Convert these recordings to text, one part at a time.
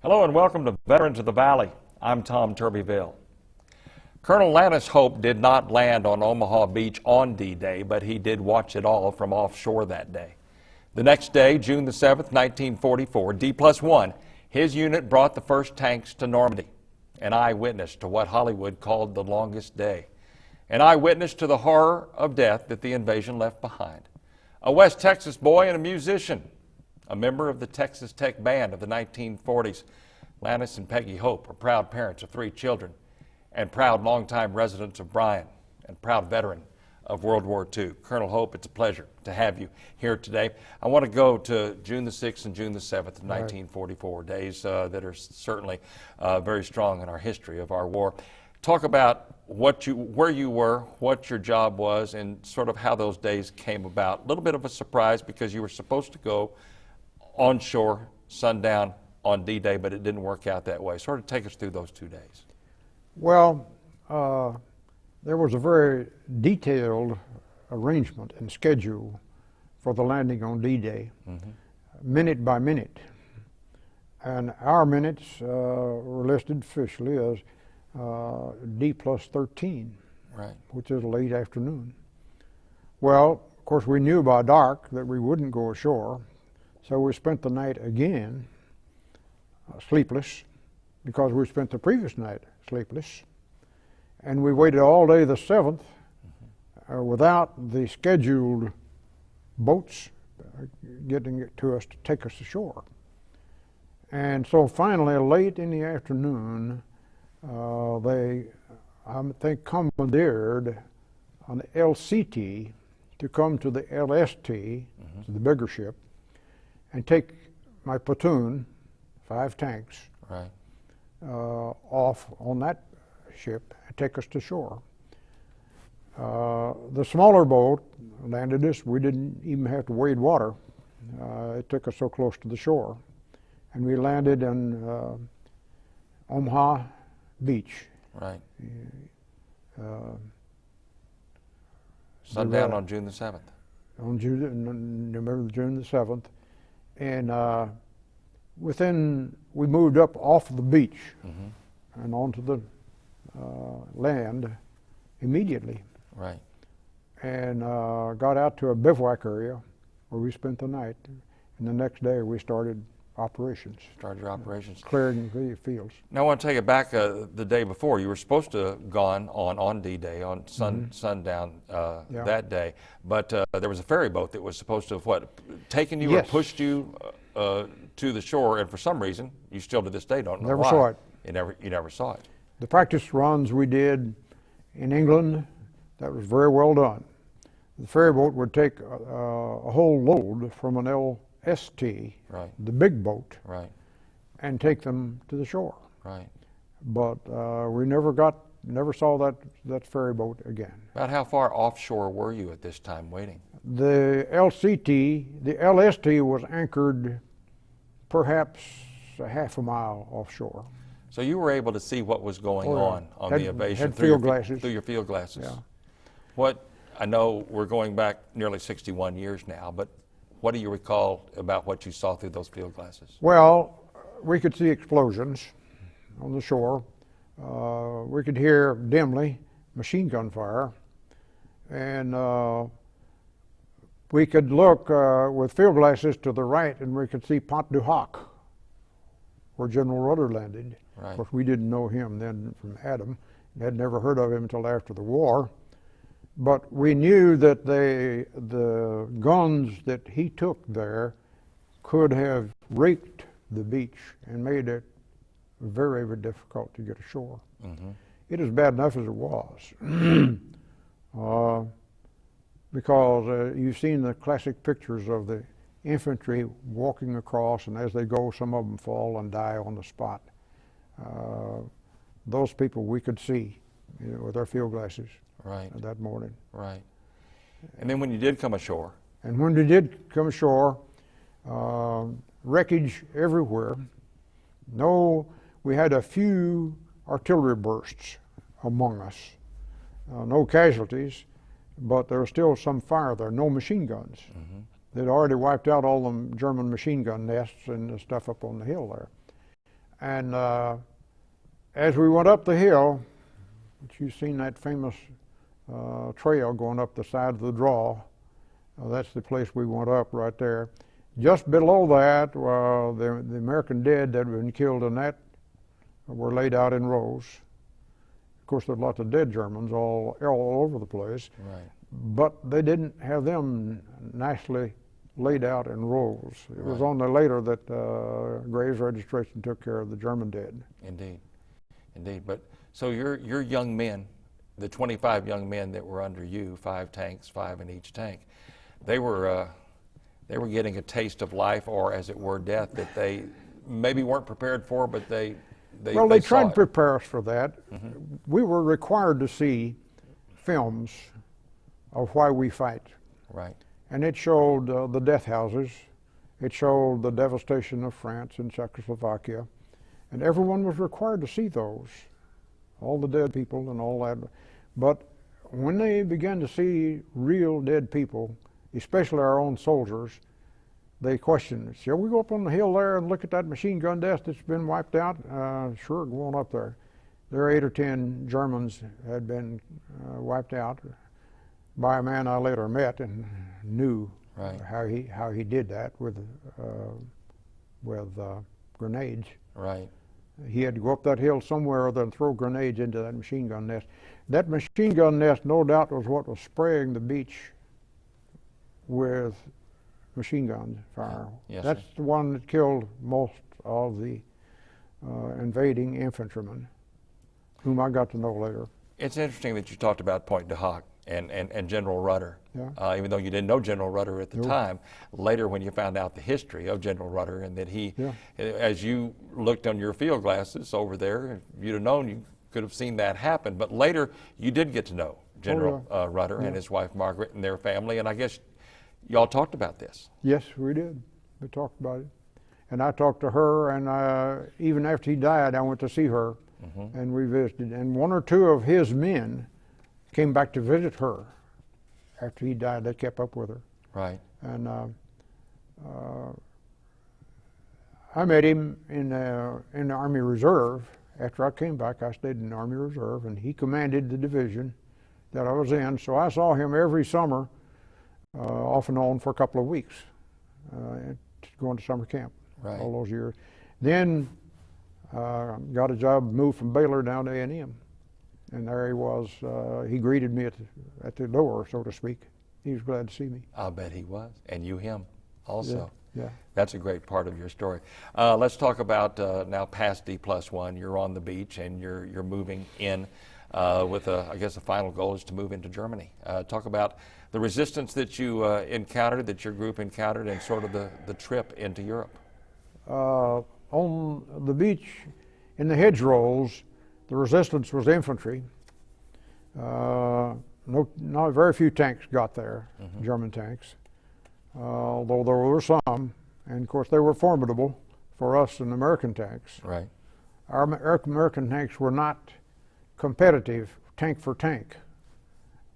Hello and welcome to Veterans of the Valley. I'm Tom Turbyville. Colonel Lannes Hope did not land on Omaha Beach on D-Day, but he did watch it all from offshore that day. The next day, June the 7th, 1944, D+1, his unit brought the first tanks to Normandy, an eyewitness to what Hollywood called the longest day, an eyewitness to the horror of death that the invasion left behind. A West Texas boy and a musician, a member of the Texas Tech Band of the 1940s, Lannes and Peggy Hope are proud parents of 3 children and proud longtime residents of Bryan and proud veteran of World War II. Colonel Hope, it's a pleasure to have you here today. I want to go to June the 6th and June the 7th of 1944, days that are certainly very strong in our history of our war. Talk about where you were, what your job was, and sort of how those days came about. A little bit of a surprise because you were supposed to go onshore, sundown on D-Day, but it didn't work out that way. Sort of take us through those 2 days. Well, there was a very detailed arrangement and schedule for the landing on D-Day, minute by minute. And our minutes were listed officially as D+13, right, which is late afternoon. Well, of course, we knew by dark that we wouldn't go ashore, so we spent the night again sleepless, because we spent the previous night sleepless, and we waited all day the 7th without the scheduled boats getting it to us to take us ashore. And so finally, late in the afternoon, they, I think, commandeered an LCT to come to the LST, to the bigger ship, and take my platoon, 5 tanks, right, off on that ship and take us to shore. The smaller boat landed us. We didn't even have to wade water. It took us so close to the shore. And we landed in Omaha Beach. right. Sundown on June the 7th. On June the 7th. And we moved up off the beach and onto the land immediately. Right. And got out to a bivouac area where we spent the night. And the next day we started operations. Started your operations. Clearing the fields. Now I want to take it back the day before. You were supposed to have gone on D-Day, on sundown that day, but there was a ferry boat that was supposed to have, taken you or pushed you to the shore, and for some reason, you still to this day don't know why. Never saw it. You never saw it. The practice runs we did in England, that was very well done. The ferry boat would take a whole load from an LST, right, the big boat, right, and take them to the shore. right. But we never saw that ferry boat again. About how far offshore were you at this time waiting? The LST was anchored perhaps a half a mile offshore. So you were able to see what was going on the invasion through your field glasses. Yeah. I know we're going back nearly 61 years now, but what do you recall about what you saw through those field glasses? Well, we could see explosions on the shore. We could hear dimly machine gun fire, and we could look with field glasses to the right, and we could see Pont du Hoc, where General Rudder landed. Right. Of course, we didn't know him then from Adam, and had never heard of him until after the war. But we knew that the guns that he took there could have raked the beach and made it very, very difficult to get ashore. It is bad enough as it was. Because you've seen the classic pictures of the infantry walking across, and as they go, some of them fall and die on the spot. Those people we could see, with our field glasses. Right. That morning. Right. And then when you did come ashore? And when we did come ashore, wreckage everywhere. We had a few artillery bursts among us. No casualties, but there was still some fire there, no machine guns. They'd already wiped out all the German machine gun nests and the stuff up on the hill there. And as we went up the hill, which you've seen that famous trail going up the side of the draw, that's the place we went up right there. Just below that, the American dead that had been killed in that were laid out in rows. Of course, there's lots of dead Germans all over the place. Right. But they didn't have them nicely laid out in rows. It was Right. only later that Graves Registration took care of the German dead. Indeed, indeed. But so your young men, the 25 young men that were under you, 5 tanks, 5 in each tank, they were getting a taste of life, or as it were, death, that they maybe weren't prepared for, but they Well, they tried saw to prepare us for that. We were required to see films of why we fight. Right. And it showed the death houses. It showed the devastation of France and Czechoslovakia. And everyone was required to see those, all the dead people and all that. But when they began to see real dead people, especially our own soldiers, they questioned, shall we go up on the hill there and look at that machine gun nest that's been wiped out? Sure, go on up there. There are 8 or 10 Germans had been wiped out by a man I later met and knew Right. how he did that with grenades. Right. He had to go up that hill somewhere or then throw grenades into that machine gun nest. That machine gun nest, no doubt, was what was spraying the beach with machine gun fire. Yes, That's sir. the one that killed most of the invading infantrymen, whom I got to know later. It's interesting that you talked about Point de Hoc and General Rudder. Yeah. Even though you didn't know General Rudder at the Nope. time, later when you found out the history of General Rudder and that he, Yeah. as you looked on your field glasses over there, if you'd have known, you could have seen that happen. But later you did get to know General Rudder and his wife Margaret and their family, and I guess y'all talked about this. Yes, we did. We talked about it. And I talked to her, and even after he died, I went to see her, and we visited. And 1 or 2 of his men came back to visit her. After he died, they kept up with her. Right. And I met him in the Army Reserve. After I came back, I stayed in the Army Reserve, and he commanded the division that I was in. So I saw him every summer, off and on for a couple of weeks, going to summer camp. Right. All those years. Then got a job, moved from Baylor down to A&M. And there he was. He greeted me at the door, so to speak. He was glad to see me. I'll bet he was, and you him also. Yeah. That's a great part of your story. Let's talk about now past D+1. You're on the beach and you're moving in with I guess the final goal is to move into Germany. Talk about the resistance that you encountered, that your group encountered, and sort of the trip into Europe. On the beach, in the hedgerows, the resistance was infantry. Very few tanks got there, German tanks, although there were some, and of course they were formidable for us and American tanks. Right. Our American tanks were not competitive tank for tank.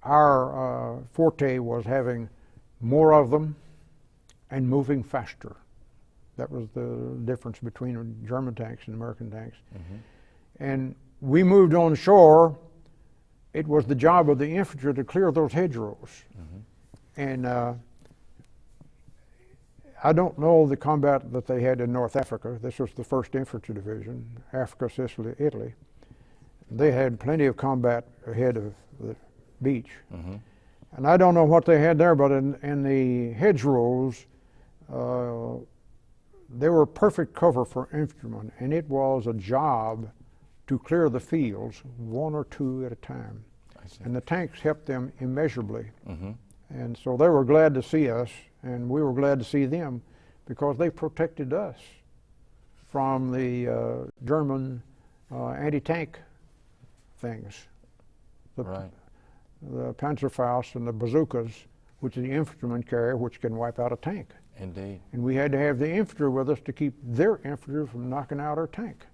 Our forte was having more of them and moving faster. That was the difference between German tanks and American tanks. And we moved on shore. It was the job of the infantry to clear those hedgerows. And I don't know the combat that they had in North Africa. This was the 1st Infantry Division, Africa, Sicily, Italy. They had plenty of combat ahead of the beach. And I don't know what they had there, but in the hedgerows, they were perfect cover for infantrymen, and it was a job to clear the fields 1 or 2 at a time. And the tanks helped them immeasurably. And so they were glad to see us, and we were glad to see them, because they protected us from the German anti-tank things. Right. The Panzerfaust and the bazookas, which the infantrymen carry, which can wipe out a tank. Indeed. And we had to have the infantry with us to keep their infantry from knocking out our tank.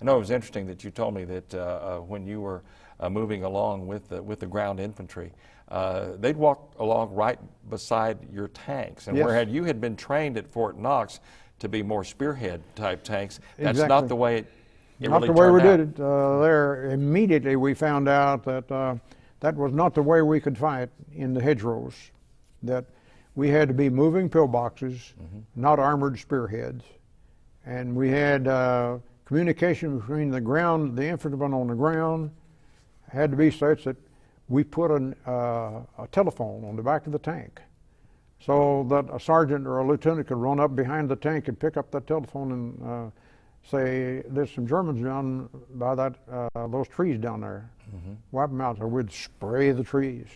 I know it was interesting that you told me that when you were moving along with the ground infantry, they'd walk along right beside your tanks. And Yes. where you had been trained at Fort Knox to be more spearhead type tanks. That's Exactly. not the way it Not really the way we turned out. did it. There, immediately we found out that that was not the way we could fight in the hedgerows. That we had to be moving pillboxes, not armored spearheads, and we had communication between the ground, the infantrymen on the ground, had to be such that we put a telephone on the back of the tank, so that a sergeant or a lieutenant could run up behind the tank and pick up that telephone and say, there's some Germans down by that those trees down there. Wipe them out. So we'd spray the trees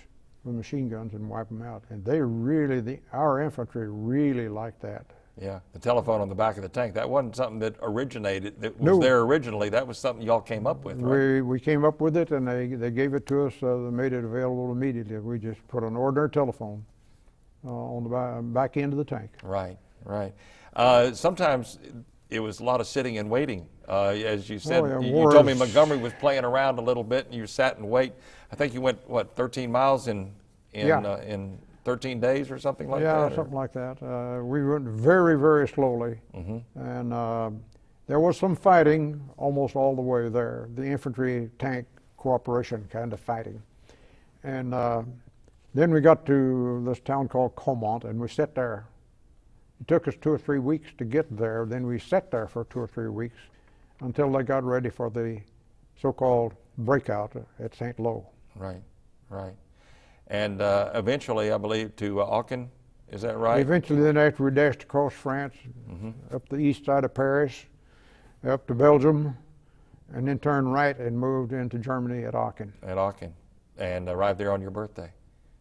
with machine guns and wipe them out. And they really, our infantry really liked that. Yeah, the telephone on the back of the tank, that wasn't something that originated, that was No. there originally. That was something y'all came up with, right? We came up with it, and they gave it to us. They made it available immediately. We just put an ordinary telephone on the back end of the tank. Right, right. Sometimes it was a lot of sitting and waiting. As you said, yeah, you war told me is- Montgomery was playing around a little bit, and you sat and wait. I think you went, what, 13 miles in Yeah. in 13 days or something like Yeah, that? or- something like that. We went very, very slowly, and there was some fighting almost all the way there. The infantry tank cooperation kind of fighting, and then we got to this town called Comont, and we sat there. It took us 2 or 3 weeks to get there. Then we sat there for 2 or 3 weeks until they got ready for the so-called breakout at St. Lo. Right, right. And eventually, I believe, to Aachen, is that right? Eventually, then after we dashed across France, up the east side of Paris, up to Belgium, and then turned right and moved into Germany at Aachen. At Aachen, and arrived there on your birthday,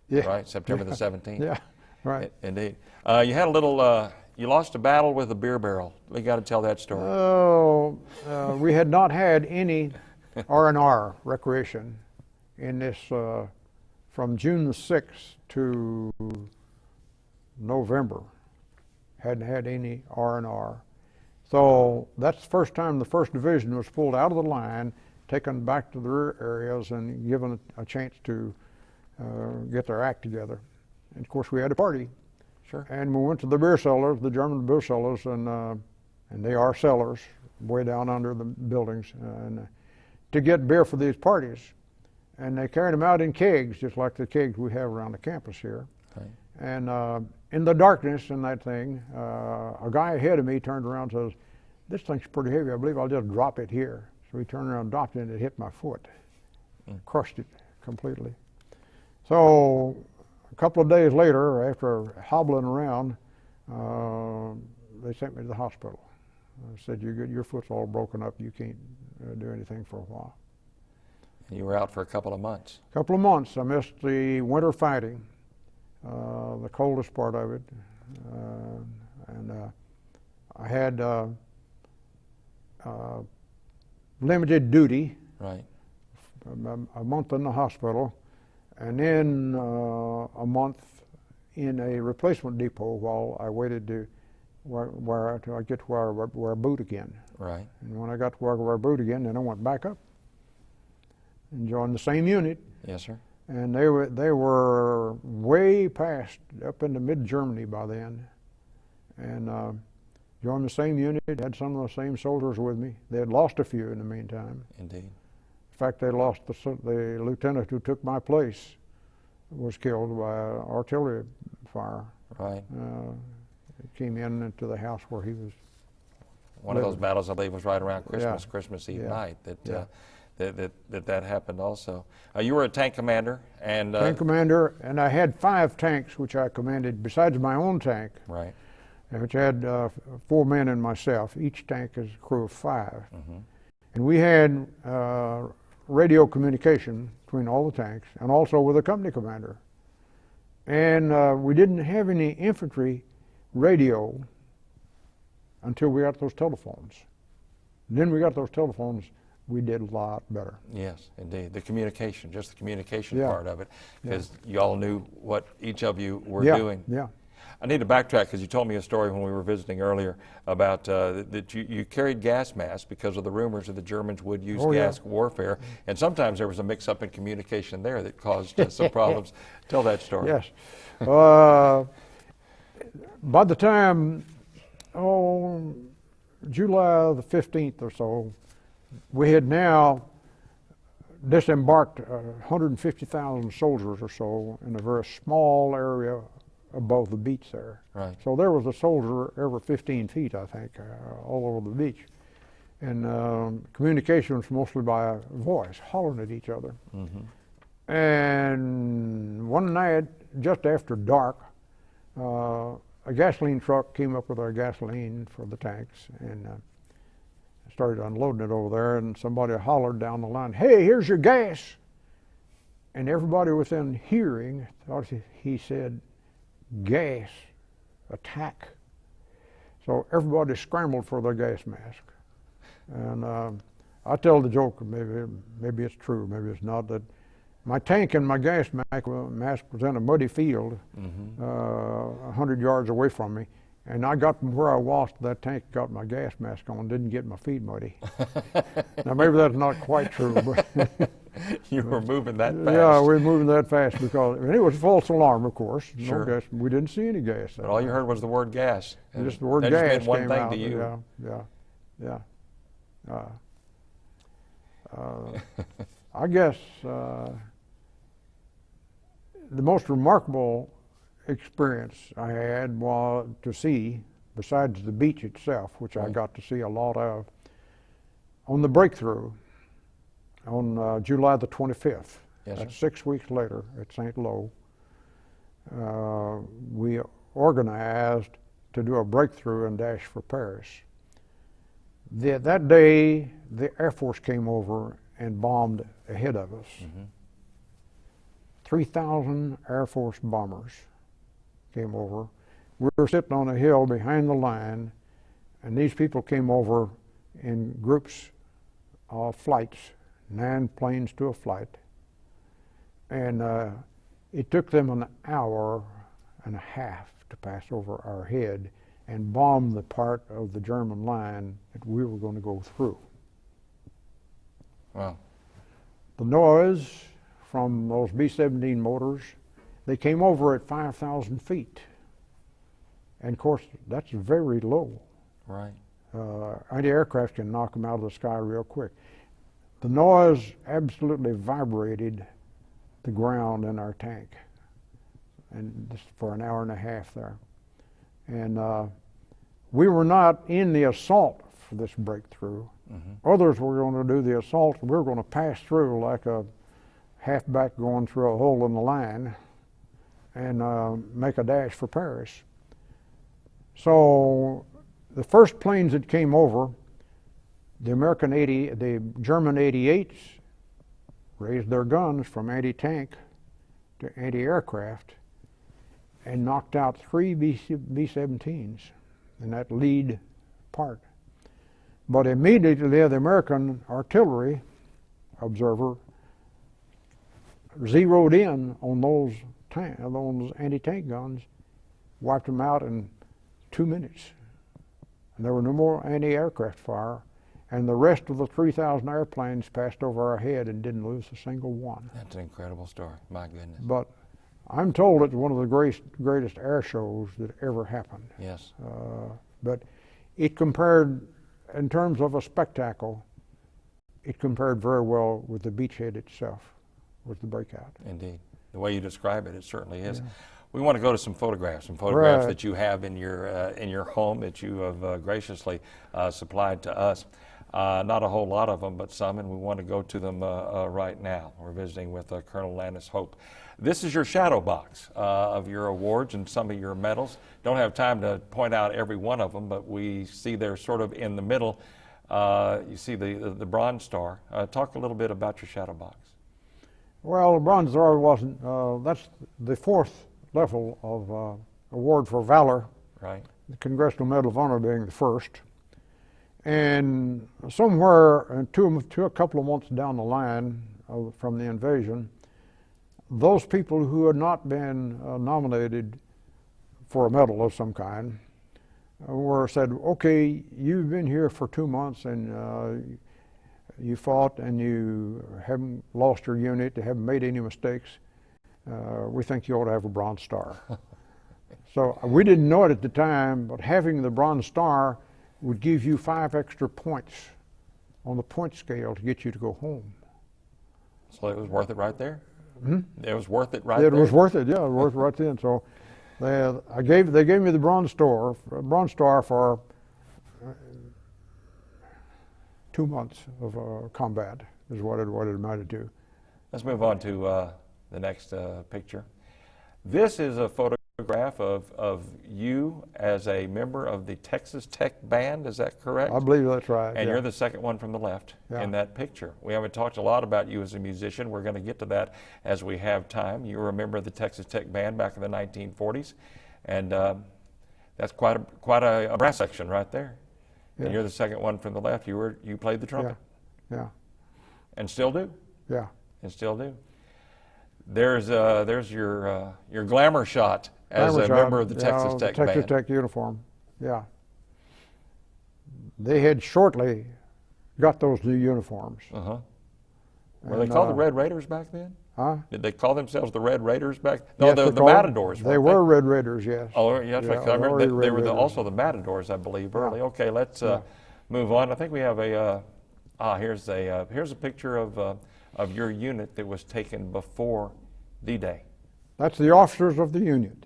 Yeah. right? September the 17th. Yeah, right. Indeed. You had a little, you lost a battle with a beer barrel. We got to tell that story. Oh, we had not had any R&R recreation in this from June the 6th to November. Hadn't had any R&R. So that's the first time the 1st Division was pulled out of the line, taken back to the rear areas, and given a chance to get their act together. And of course, we had a party. Sure. And we went to the beer cellars, the German beer cellars, and they are cellars way down under the buildings, and to get beer for these parties. And they carried them out in kegs, just like the kegs we have around the campus here. Okay. And in the darkness in that thing, a guy ahead of me turned around and says, "This thing's pretty heavy. I believe I'll just drop it here." So he turned around and dropped it, and it hit my foot. Crushed it completely. So a couple of days later, after hobbling around, they sent me to the hospital. Said, your foot's all broken up. You can't do anything for a while. And you were out for a couple of months. A couple of months. I missed the winter fighting, the coldest part of it. And I had limited duty, Right. a month in the hospital, and then a month in a replacement depot while I waited to till I get to where I wear a boot again. Right. And when I got to where I wear a boot again, then I went back up and joined the same unit. Yes, sir. And they were way past up into mid-Germany by then, and joined the same unit. Had some of the same soldiers with me. They had lost a few in the meantime. Indeed. In fact, they lost the lieutenant who took my place was killed by artillery fire. Right. Came into the house where he was. One of those living. battles, I believe, was right around Christmas, Yeah. Christmas Eve Yeah. night. Yeah. That happened also. You were a tank commander, and Tank commander, and I had 5 tanks which I commanded besides my own tank, right. which had 4 men and myself. Each tank is a crew of 5. And we had radio communication between all the tanks and also with the company commander. And we didn't have any infantry radio until we got those telephones. Then we got those telephones, we did a lot better. Yes, indeed. The communication, just the communication Yeah. part of it, because you all knew what each of you were Yeah, doing. yeah. I need to backtrack because you told me a story when we were visiting earlier about that you carried gas masks because of the rumors that the Germans would use Oh, yeah. gas warfare, and sometimes there was a mix-up in communication there that caused some problems. Tell that story. Yes. By the time oh, July the 15th or so, we had now disembarked 150,000 soldiers or so in a very small area above the beach there. Right. So there was a soldier every 15 feet, I think, all over the beach. And communication was mostly by voice, hollering at each other. Mm-hmm. And one night, just after dark, a gasoline truck came up with our gasoline for the tanks and started unloading it over there, and somebody hollered down the line, "Hey, here's your gas!" And everybody within hearing thought he said, "Gas, attack." So everybody scrambled for their gas mask. And I tell the joke, maybe it's true, maybe it's not, that my tank and my gas mask was in a muddy field, 100 yards away from me, and I got from where I was to that tank, got my gas mask on, didn't get my feet muddy. Now maybe that's not quite true, but you were moving that fast. Yeah, we were moving that fast because it was a false alarm, of course. Sure. No gas. We didn't see any gas. But all you heard was the word gas. Just the word that gas just meant one came thing out. to you. Yeah. I guess the most remarkable experience I had was to see, besides the beach itself, which I got to see a lot of, on the breakthrough on July the 25th. Yes, That's sir. 6 weeks later at St. Lo. We organized to do a breakthrough and dash for Paris. That day, the Air Force came over and bombed ahead of us. 3,000 Air Force bombers came over. We were sitting on a hill behind the line, and these people came over in groups of flights, 9 planes to a flight. And it took them an hour and a half to pass over our head and bomb the part of the German line that we were going to go through. Wow. The noise from those B-17 motors, they came over at 5,000 feet. And of course, that's very low. Right. Anti-aircraft can knock them out of the sky real quick. The noise absolutely vibrated the ground in our tank, and this for an hour and a half there. And we were not in the assault for this breakthrough. Others were going to do the assault, and we were going to pass through like a halfback going through a hole in the line and make a dash for Paris. So the first planes that came over, the German 88s raised their guns from anti-tank to anti-aircraft and knocked out 3 B-17s in that lead part. But immediately the American artillery observer zeroed in on those anti-tank guns, wiped them out in 2 minutes. And there were no more anti-aircraft fire, and the rest of the 3,000 airplanes passed over our head and didn't lose a single one. That's an incredible story. My goodness. But I'm told it's one of the greatest air shows that ever happened. Yes. But it compared, in terms of a spectacle, it compared very well with the beachhead itself, with the breakout. Indeed. The way you describe it, it certainly is. Yeah. We want to go to some photographs Right. that you have in your home that you have graciously supplied to us. Not a whole lot of them, but some, and we want to go to them right now. We're visiting with Colonel Lannes Hope. This is your shadow box of your awards and some of your medals. Don't have time to point out every one of them, but we see they're sort of in the middle. You see the Bronze Star. Talk a little bit about your shadow box. Well, the Bronze Star wasn't, that's the 4th level of award for valor. Right. The Congressional Medal of Honor being the first. And somewhere to a couple of months down the line from the invasion, those people who had not been nominated for a medal of some kind were said, okay, you've been here for 2 months and you fought and you haven't lost your unit, you haven't made any mistakes. We think you ought to have a Bronze Star. So we didn't know it at the time, but having the Bronze Star would give you 5 extra points on the point scale to get you to go home. So it was worth it right there? Hmm? It was worth it right Yeah, there? it was worth it, yeah, it was worth it right then. So they gave me the Bronze Star for 2 months of combat is what it amounted to. Let's move on to the next picture. This is a photograph of you as a member of the Texas Tech Band, is that correct? I believe that's right. And yeah. you're the second one from the left in that picture. We haven't talked a lot about you as a musician. We're going to get to that as we have time. You were a member of the Texas Tech Band back in the 1940s, and that's quite a brass section right there. Yeah. And you're the second one from the left. You played the trumpet. Yeah. And still do. Yeah. And still do. There's your glamour shot as a member of the Texas Tech Band. Texas Tech uniform. Yeah. They had shortly got those new uniforms. Uh-huh. Were they called the Red Raiders back then? Huh? Did they call themselves the Red Raiders back? No, Yes, the Matadors. They were Red Raiders, yes. Oh, yeah, that's right. 'Cause I remember they were Raiders. also the Matadors, I believe, early. Okay, let's move on. I think we have here's a picture of your unit that was taken before D-Day. That's the officers of the unit.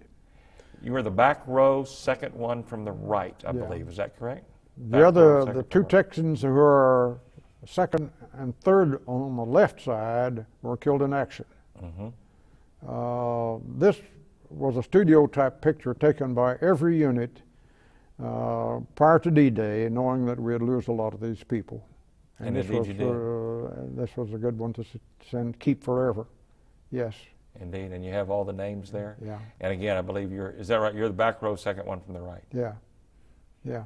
You were the back row, second one from the right, I believe. Is that correct? The two Texans who were second and third on the left side were killed in action. Mm-hmm. This was a studio type picture taken by every unit prior to D-Day, knowing that we'd lose a lot of these people. And this indeed you did. This was a good one to keep forever. Yes. Indeed, and you have all the names there. Yeah. And again, I believe is that right? You're the back row, second one from the right. Yeah. Yeah.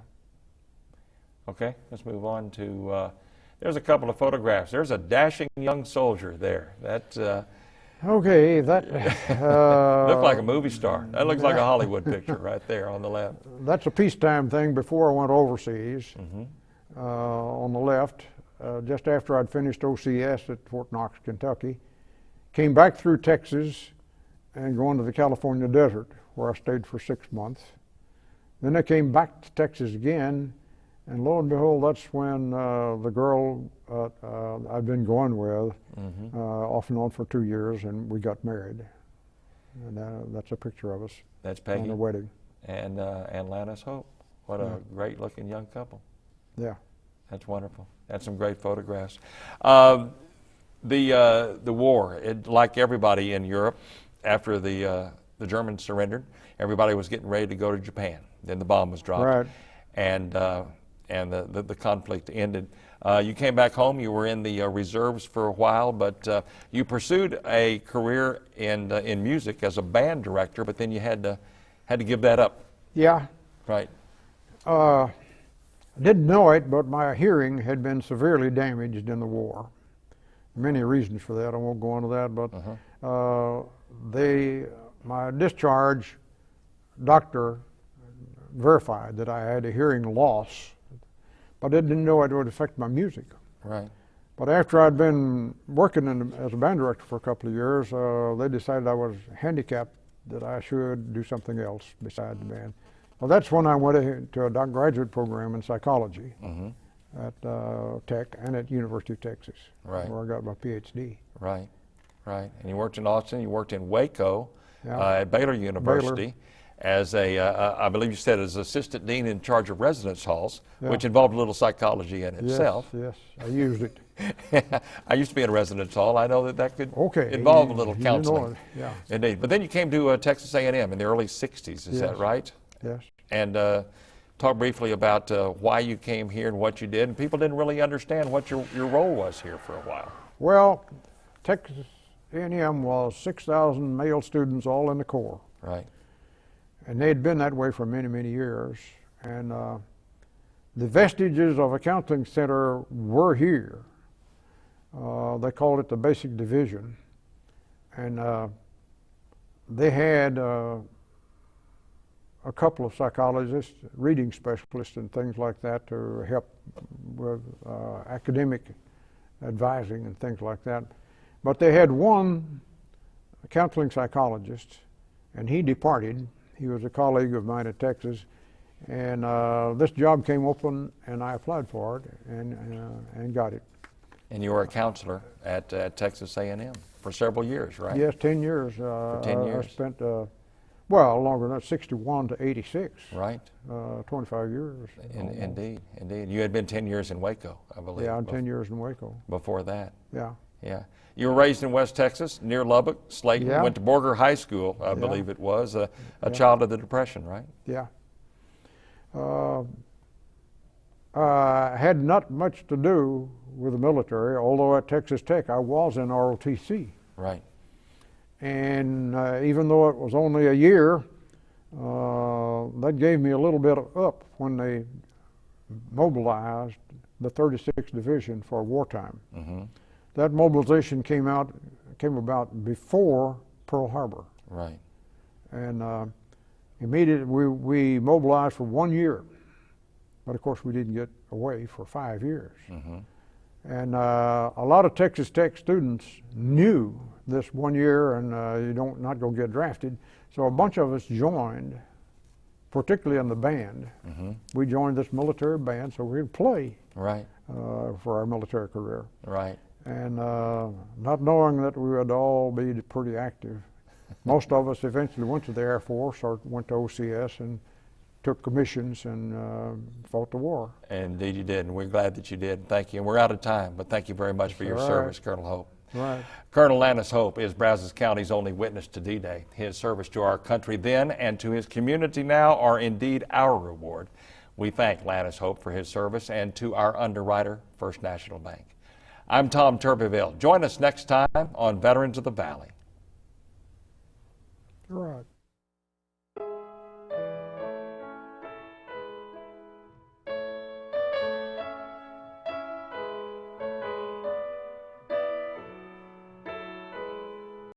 Okay, let's move on to, there's a couple of photographs. There's a dashing young soldier there. That okay, that looked like a movie star. That looks like a Hollywood picture right there on the left. That's a peacetime thing before I went overseas. Mm-hmm. On the left, just after I'd finished OCS at Fort Knox, Kentucky. Came back through Texas and going to the California desert where I stayed for 6 months. Then I came back to Texas again, and lo and behold, that's when the girl I'd been going with, off and on for 2 years, and we got married. And that's a picture of us. That's Peggy. On the wedding. And Lannes Hope. What a great looking young couple. Yeah. That's wonderful. That's some great photographs. The war, like everybody in Europe, after the Germans surrendered, everybody was getting ready to go to Japan. Then the bomb was dropped, Right. and the conflict ended. You came back home. You were in the reserves for a while, but you pursued a career in music as a band director. But then you had to give that up. Yeah. Right. I didn't know it, but my hearing had been severely damaged in the war. Many reasons for that. I won't go into that, but my discharge doctor verified that I had a hearing loss, but I didn't know it would affect my music. Right. But after I'd been working as a band director for a couple of years, they decided I was handicapped, that I should do something else besides the band. Well, that's when I went to a graduate program in psychology. At Tech and at University of Texas, right, where I got my PhD. Right, right. And you worked in Austin. You worked in Waco, at Baylor University, as I believe you said, as assistant dean in charge of residence halls, which involved a little psychology in itself. Yes, I used it. I used to be in a residence hall. I know that could Okay, involve a little counseling. You know it. Yeah. Indeed. But then you came to Texas A&M in the early 60s. Is that right? Yes. And talk briefly about why you came here and what you did. And people didn't really understand what your role was here for a while. Well, Texas A&M was 6,000 male students all in the Corps. Right. And they'd been that way for many, many years. And the vestiges of a counseling center were here. They called it the basic division. And they had a couple of psychologists, reading specialists and things like that to help with academic advising and things like that. But they had one counseling psychologist, and he departed. He was a colleague of mine at Texas, and this job came open, and I applied for it and got it. And you were a counselor at Texas A&M for several years, right? Yes, 10 years. For 10 years. I spent, well, longer than that, 61 to 86. Right. 25 years. Indeed, indeed. You had been 10 years in Waco, I believe. Yeah, 10 years in Waco. Before that. Yeah. Yeah. You were raised in West Texas, near Lubbock, Slayton. Yeah. Went to Borger High School, I believe it was. A child of the Depression, right? Yeah. I had not much to do with the military, although at Texas Tech I was in ROTC. Right. And even though it was only a year, that gave me a little bit up when they mobilized the 36th Division for wartime. Mm-hmm. That mobilization came about before Pearl Harbor. Right. And immediately we mobilized for 1 year, but of course we didn't get away for 5 years. Mm-hmm. And a lot of Texas Tech students knew this 1 year and you don't not going to get drafted. So a bunch of us joined, particularly in the band. Mm-hmm. We joined this military band so we could play Right. for our military career. Right. And not knowing that we would all be pretty active. Most of us eventually went to the Air Force or went to OCS and took commissions and fought the war. Indeed you did, and we're glad that you did. Thank you. And we're out of time, but thank you very much for your service, Colonel Hope. Right. Colonel Lannes Hope is Brazos County's only witness to D-Day. His service to our country then and to his community now are indeed our reward. We thank Lannes Hope for his service and to our underwriter, First National Bank. I'm Tom Turbeville. Join us next time on Veterans of the Valley. Right.